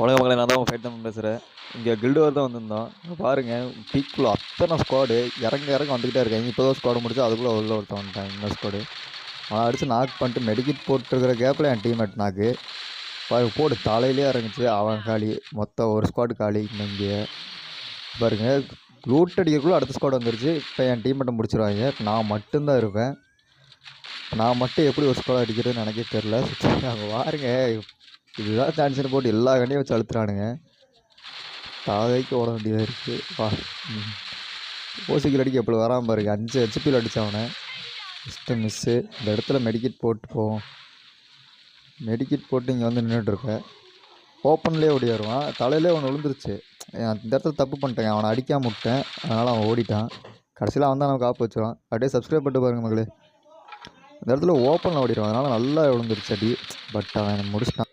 உலக மக்களை நான் தான் ஃபைட் தான் பேசுகிறேன். இங்கே கில்டு வார் தான் வந்திருந்தோம். இங்க பாருங்க பீக்குள்ள அத்தனை ஸ்குவாடு இறங்க வந்துக்கிட்டே இருக்காங்க. இப்போ தான் ஸ்குவாடு முடிச்சு அதுக்குள்ளே உள்ள ஒருத்தன் வந்துட்டான். இந்த ஸ்குவாடு அவன் அடித்து நாக் பண்ணிட்டு மெடிக்கிட் போட்டுருக்கிற கேப்பில் என் டீம்மேட் நாக்கு போட்டு தலையிலே இறங்குச்சு. அவன் காலி, மொத்தம் ஒரு ஸ்குவாடு காலி. இங்கே பாருங்க லூட் அடிக்கிறக்குள்ளே அடுத்த ஸ்குவாடு வந்துருச்சு. இப்போ என் டீம்மேட்டை முடிச்சிருவாங்க. நான் மட்டும்தான் இருப்பேன். நான் மட்டும் எப்படி ஒரு ஸ்குவாட் அடிக்கிறதுன்னு எனக்கே தெரில. அங்கே பாருங்க இதுதான் சான்ஸ்னு போட்டு எல்லா கண்ணையும் வச்சு அழுத்துறானுங்க. தாதைக்கு ஓட வேண்டியதாக இருக்குது. வா ஓசிக்கில் அடிக்க எப்படி வராமல் பாருங்க. 5 ஹெச்பியில் அடித்தவனை ஃபஸ்ட்டு மிஸ்ஸு. இந்த இடத்துல மெடிக்கிட் போட்டு போவோம். மெடிக்கிட் போட்டு இங்கே வந்து நின்றுட்டுருப்பேன். ஓப்பன்லேயே ஓடிடுவான். தலையிலே ஒன்று விழுந்துருச்சு. இந்த இடத்துல தப்பு பண்ணிட்டேன். அவனை அடிக்காம விட்டேன். அதனால் அவன் ஓடிட்டான். கடைசியில் அவன் தான் நமக்கு காப்பு வச்சுருவான். அப்படியே சப்ஸ்கிரைப் பண்ணிட்டு பாருங்க மகளே. இந்த இடத்துல ஓப்பனில் ஓடிடுவான். அதனால் நல்லா விழுந்துருச்சு அடி. பட் அவன் முடிச்சிட்டான்.